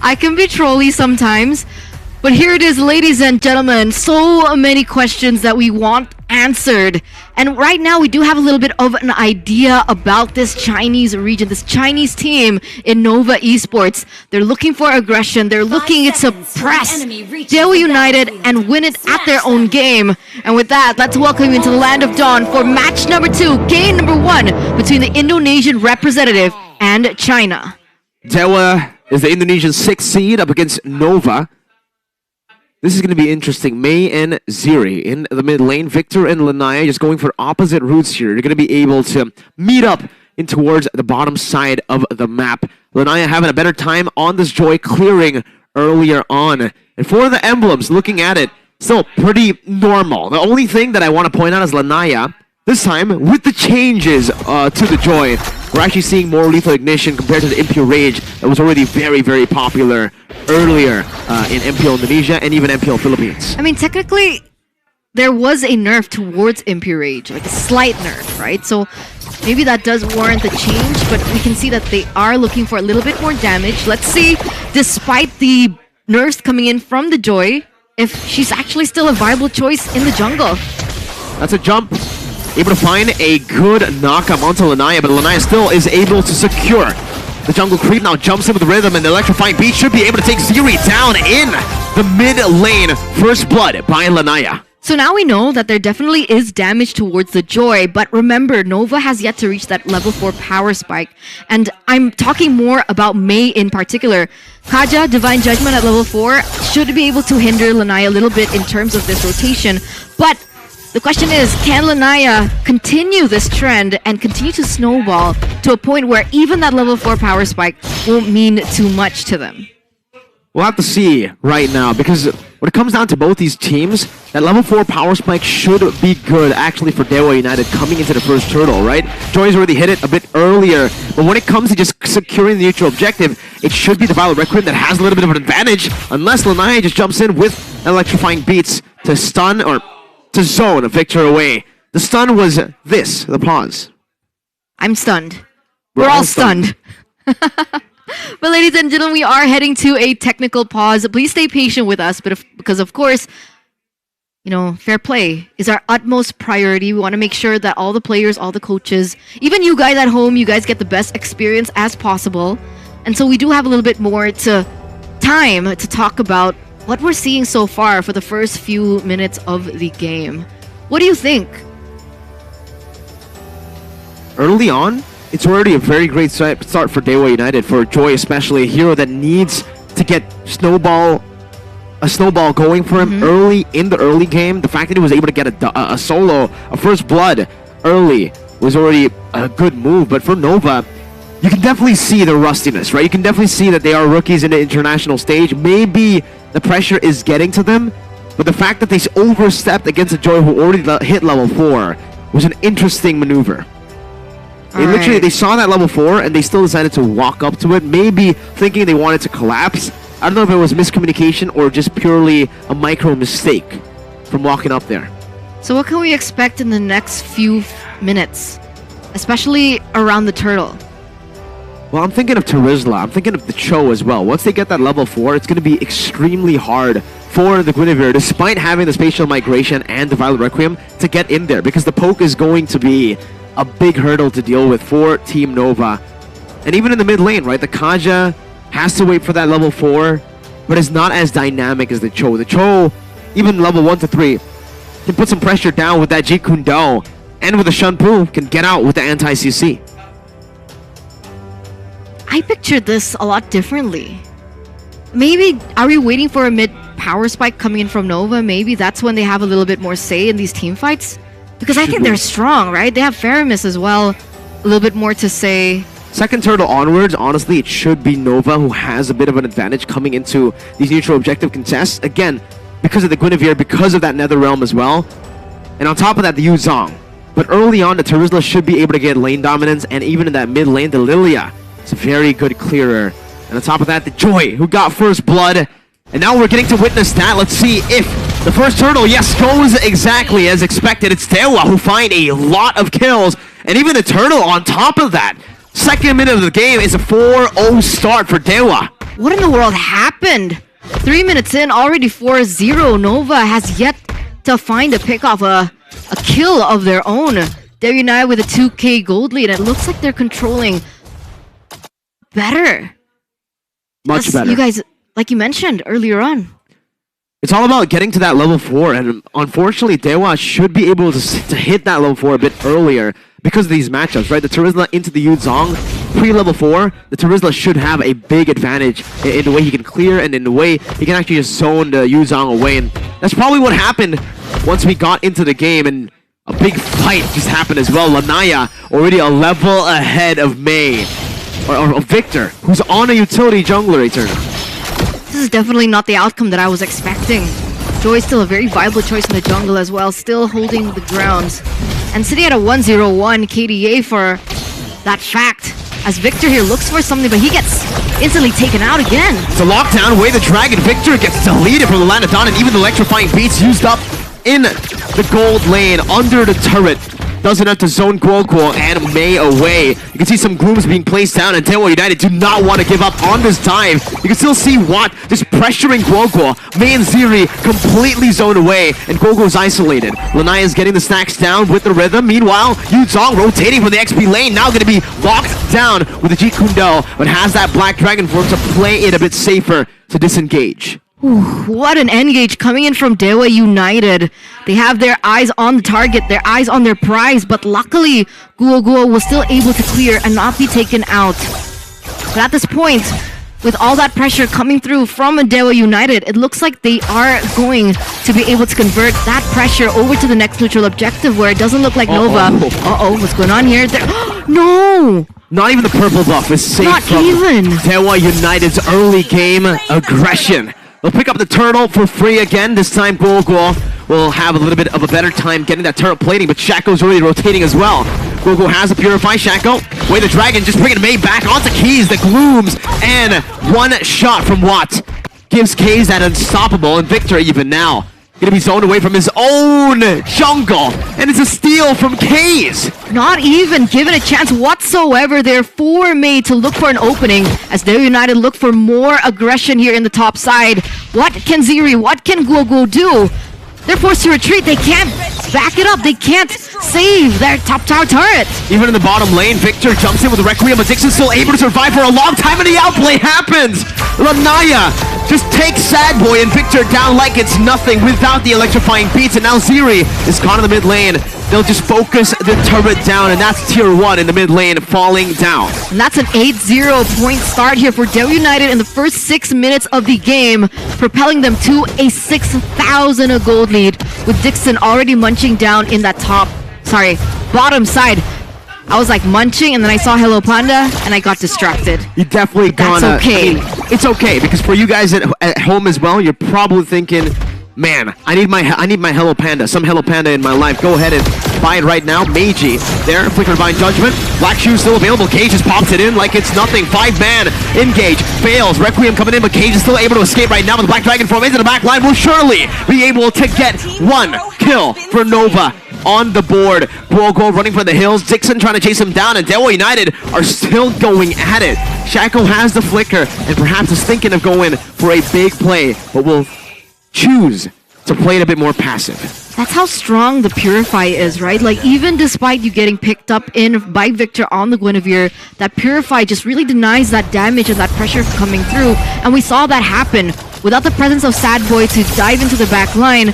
I can be trolly sometimes, but here it is, ladies and gentlemen. So many questions that we want answered. And right now we do have a little bit of an idea about this Chinese region, this Chinese team in Nova Esports. They're looking for aggression. They're looking to press Dewa United and win it at their own game. And with that, let's welcome you into the Land of Dawn for match number 2, game number 1 between the Indonesian representative and China. Dewa is the Indonesian 6th seed up against Nova. This is going to be interesting. Mei and Ziri in the mid lane. Victor and Lanaya just going for opposite routes here. They're going to be able to meet up in towards the bottom side of the map. Lanaya having a better time on this Joy, clearing earlier on. And for the emblems, looking at it, still pretty normal. The only thing that I want to point out is Lanaya, this time with the changes to the Joy, we're actually seeing more lethal ignition compared to the Mpl Rage that was already very, very popular earlier in Mpl Indonesia and even Mpl Philippines. I mean, technically, there was a nerf towards Mpl Rage, like a slight nerf, right? So maybe that does warrant the change, but we can see that they are looking for a little bit more damage. Let's see, despite the nerfs coming in from the Joy, if she's actually still a viable choice in the jungle. That's a jump. Able to find a good knockup onto Lanaya, but Lanaya still is able to secure the jungle creep. Now jumps in with the rhythm, and the electrifying beat should be able to take Ziri down in the mid lane. First blood by Lanaya. So now we know that there definitely is damage towards the Joy, but remember, Nova has yet to reach that level 4 power spike. And I'm talking more about Mei in particular. Kaja, Divine Judgment at level 4, should be able to hinder Lanaya a little bit in terms of this rotation, but the question is, can Lanaya continue this trend and continue to snowball to a point where even that level 4 power spike won't mean too much to them? We'll have to see right now, because when it comes down to both these teams, that level 4 power spike should be good actually for Dewa United coming into the first turtle, right? Joy's already hit it a bit earlier, but when it comes to just securing the neutral objective, it should be the Violet Requiem that has a little bit of an advantage, unless Lanaya just jumps in with electrifying beats to stun or to zone a Victor away. The stun was this, the pause. I'm stunned. We're all stunned. But ladies and gentlemen, we are heading to a technical pause. Please stay patient with us, because of course, you know, fair play is our utmost priority. We want to make sure that all the players, all the coaches, even you guys at home, you guys get the best experience as possible. And so we do have a little bit more time to talk about what we're seeing so far for the first few minutes of the game. What do you think? Early on, it's already a very great start for Dewa United, for Joy especially, a hero that needs to get a snowball going for him early in the early game. The fact that he was able to get a solo, a first blood early was already a good move, but for Nova, you can definitely see the rustiness, right? You can definitely see that they are rookies in the international stage. Maybe the pressure is getting to them, but the fact that they overstepped against a Joy who already hit level 4 was an interesting maneuver. They saw that level 4 and they still decided to walk up to it, maybe thinking they wanted to collapse. I don't know if it was miscommunication or just purely a micro mistake from walking up there. So what can we expect in the next few minutes, especially around the turtle? Well, I'm thinking of Terizla. I'm thinking of the Cho as well. Once they get that level 4, it's going to be extremely hard for the Guinevere, despite having the spatial migration and the Violet Requiem, to get in there, because the poke is going to be a big hurdle to deal with for Team Nova. And even in the mid lane, right, the Kaja has to wait for that level 4, but it's not as dynamic as the Cho. The Cho, even level 1 to 3, can put some pressure down with that Jeet Kune Do, and with the Shunpu, can get out with the anti-CC. I pictured this a lot differently. Maybe, are we waiting for a mid power spike coming in from Nova? Maybe that's when they have a little bit more say in these team fights? Because I think they're strong, right? They have Faramis as well. A little bit more to say. Second turtle onwards, honestly, it should be Nova who has a bit of an advantage coming into these neutral objective contests. Again, because of the Guinevere, because of that Nether Realm as well. And on top of that, the Yu Zhong. But early on, the Terizla should be able to get lane dominance, and even in that mid lane, the Lilia is a very good clearer. And on top of that, the Joy, who got first blood. And now we're getting to witness that. Let's see if the first turtle, yes, goes exactly as expected. It's Dewa who find a lot of kills. And even the turtle on top of that. Second minute of the game is a 4-0 start for Dewa. What in the world happened? 3 minutes in, already 4-0. Nova has yet to find a pick off a kill of their own. Dewa United with a 2k gold lead. It looks like they're controlling better. Much better. You guys, like you mentioned earlier on. It's all about getting to that level 4, and unfortunately, Dewa should be able to hit that level 4 a bit earlier because of these matchups, right? The Terizla into the Yuzong, pre-level 4, the Terizla should have a big advantage in the way he can clear and in the way he can actually just zone the Yuzong away, and that's probably what happened once we got into the game, and a big fight just happened as well. Lanaya already a level ahead of Mei, or Victor, who's on a utility jungler return. This is definitely not the outcome that I was expecting. Joy's still a very viable choice in the jungle as well, still holding the grounds. And sitting at a 1-0-1 KDA for that fact, as Victor here looks for something, but he gets instantly taken out again. It's a lockdown away the dragon. Victor gets deleted from the land of Dawn, and even the electrifying beats used up in the gold lane under the turret. Doesn't have to zone Guoguo and Mei away. You can see some glooms being placed down, and Dewa United do not want to give up on this dive. You can still see Watt just pressuring Guoguo. Mei and Ziri completely zoned away, and Guoguo's isolated. Lanaya is getting the stacks down with the rhythm. Meanwhile, Yuzong rotating from the XP lane, now going to be locked down with the Jeet Kune Do, but has that Black Dragon form to play it a bit safer to disengage. Ooh, what an engage coming in from Dewa United. They have their eyes on the target, their eyes on their prize, but luckily Guoguo was still able to clear and not be taken out. But at this point, with all that pressure coming through from Dewa United, it looks like they are going to be able to convert that pressure over to the next neutral objective, where it doesn't look like Nova. What's going on here? No! Not even the purple buff is safe Not from even. Dewa United's early game aggression. They'll pick up the turtle for free again. This time Guoguo will have a little bit of a better time getting that turret plating, but Shaco's already rotating as well. Guoguo has a Purify. Shaco, way the dragon, just bringing Mei back onto Keys, the glooms, and one shot from Watt gives Keys that unstoppable, and Victor even now gonna be zoned away from his own jungle, and it's a steal from Keys. Not even given a chance whatsoever there for Mei to look for an opening, as Dewa United look for more aggression here in the top side. What can Ziri, what can Guoguo do? They're forced to retreat. They can't back it up. They can't save their top tower turret. Even in the bottom lane, Victor jumps in with the Requiem, but Dixon's still able to survive for a long time, and the outplay happens. Lanaya just takes Sad Boy and Victor down like it's nothing without the electrifying beats, and now Ziri is caught in the mid lane. They'll just focus the turret down, and that's tier 1 in the mid lane falling down. And that's an 8-0 point start here for Dewa United in the first 6 minutes of the game, propelling them to a 6,000 gold lead, with Dixon already munching down in that bottom side. I was like munching, and then I saw Hello Panda, and I got distracted. You definitely That's okay. It's okay, because for you guys at home as well, you're probably thinking, man, I need my Hello Panda, some Hello Panda in my life. Go ahead and buy it right now. Meiji there, Flicker Divine Judgment. Black Shoe still available. Cage just pops it in like it's nothing. 5-man engage fails. Requiem coming in, but Cage is still able to escape right now with the Black Dragon form into the back line. Will surely be able to get one kill for Nova on the board. Guoguo running for the hills. Dixon trying to chase him down, and Dewa United are still going at it. Shaco has the flicker, and perhaps is thinking of going for a big play, but will choose to play it a bit more passive. That's how strong the Purify is, right? Like, even despite you getting picked up in by Victor on the Guinevere, that Purify just really denies that damage and that pressure coming through. And we saw that happen. Without the presence of Sad Boy to dive into the back line,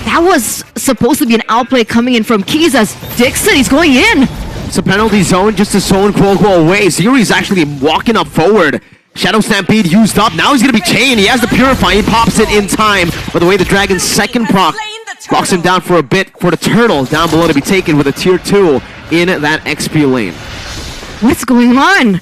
that was supposed to be an outplay coming in from Keys, as Dixon, he's going in. It's a penalty zone just to zone Guoguo away. Ziri's actually walking up forward. Shadow Stampede used up. Now he's going to be chained. He has the Purify. He pops it in time. By the way, the Dragon's second proc locks him down for a bit for the Turtle down below to be taken with a tier 2 in that XP lane. What's going on?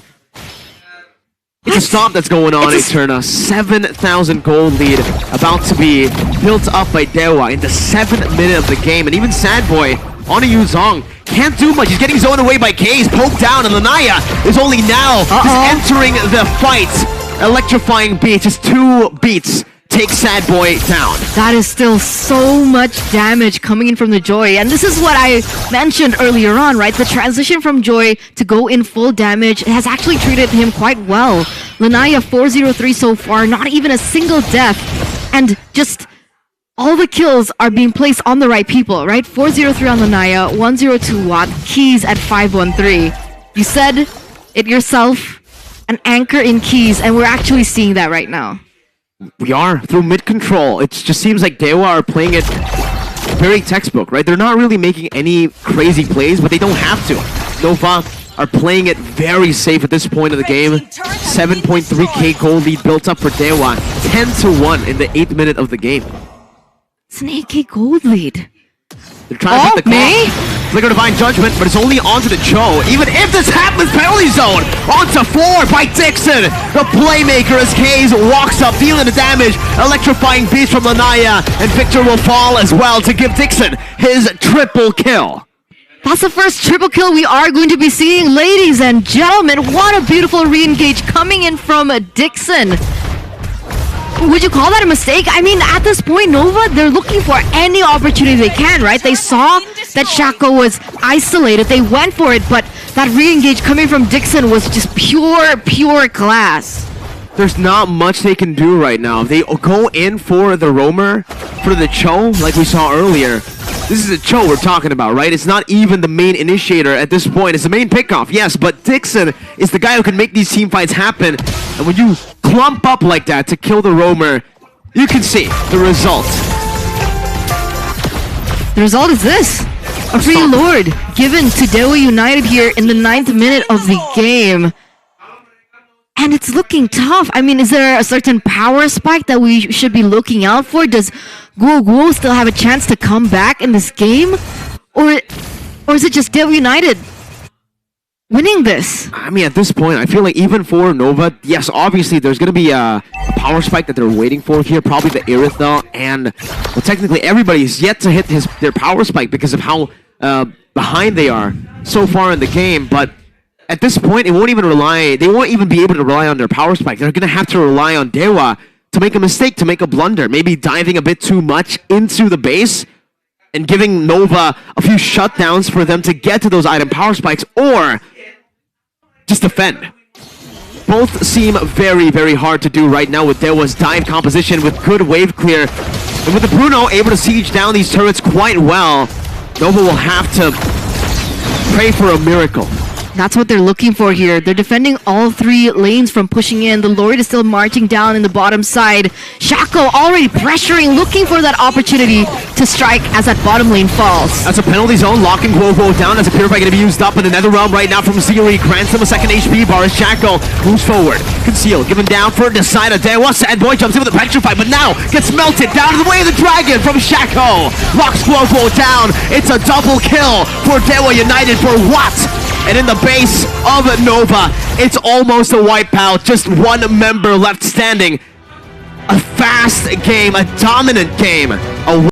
It's a stomp that's going on, Eterna. 7,000 gold lead about to be built up by Dewa in the 7th minute of the game. And even Sad Boy on a Yuzong can't do much. He's getting zoned away by Kaze, poked down, and Lanaya is only now just entering the fight. Electrifying beats, just 2 beats take Sad Boy down. That is still so much damage coming in from the Joy. And this is what I mentioned earlier on, right? The transition from Joy to go in full damage has actually treated him quite well. Lanaya 403 so far, not even a single death. And just all the kills are being placed on the right people, right? 403 on Lanaya, 102 Watt, Keys at 513. You said it yourself, an anchor in Keys, and we're actually seeing that right now. We are, through mid-control. It just seems like Dewa are playing it very textbook, right? They're not really making any crazy plays, but they don't have to. Nova are playing it very safe at this point of the game. 7.3k gold lead built up for Dewa. 10-1 in the 8th minute of the game. It's an 8k gold lead. They're trying to hit the clock. Flicker Divine Judgment, but it's only onto the Cho. Even if this happens, penalty zone! Onto 4 by Dixon! The playmaker as Kaze walks up, dealing the damage. Electrifying Beast from Lanaya, and Victor will fall as well to give Dixon his triple kill. That's the first triple kill we are going to be seeing, ladies and gentlemen. What a beautiful re-engage coming in from Dixon. Would you call that a mistake? I mean, at this point, Nova, they're looking for any opportunity they can, right? They saw that Shaco was isolated. They went for it, but that re-engage coming from Dixon was just pure class. There's not much they can do right now. They go in for the roamer, for the Cho, like we saw earlier. This is a Cho we're talking about, right? It's not even the main initiator at this point. It's the main pickoff, yes, but Dixon is the guy who can make these team fights happen. And when you clump up like that to kill the roamer, you can see the result. The result is this. A free Lord given to Dewa United here in the 9th minute of the game. And it's looking tough. I mean, is there a certain power spike that we should be looking out for? Does Guo still have a chance to come back in this game? Or is it just Dewa United winning this? I mean, at this point, I feel like even for Nova, yes, obviously there's going to be a power spike that they're waiting for here. Probably the Irithel, and well, technically everybody's yet to hit their power spike because of how behind they are so far in the game. But at this point, they won't even be able to rely on their power spike. They're going to have to rely on Dewa to make a mistake, to make a blunder, maybe diving a bit too much into the base and giving Nova a few shutdowns for them to get to those item power spikes, or just defend. Both seem very hard to do right now with Dewa's dive composition with good wave clear. And with the Bruno able to siege down these turrets quite well, Nova will have to pray for a miracle. That's what they're looking for here. They're defending all 3 lanes from pushing in. The Lord is still marching down in the bottom side. Shaco already pressuring, looking for that opportunity to strike as that bottom lane falls. That's a penalty zone, locking Guo down as a Purify going to be used up in the Nether Realm right now from Ziri. Grants him a second HP bar as Shaco moves forward. Conceal, given down for Decide Dewa. Sad Boy jumps in with a Petrify, but now gets melted down to the way of the dragon from Shaco. Locks Guo down. It's a double kill for Dewa United for what? And in the base of Nova, it's almost a wipeout. Just one member left standing. A fast game, a dominant game.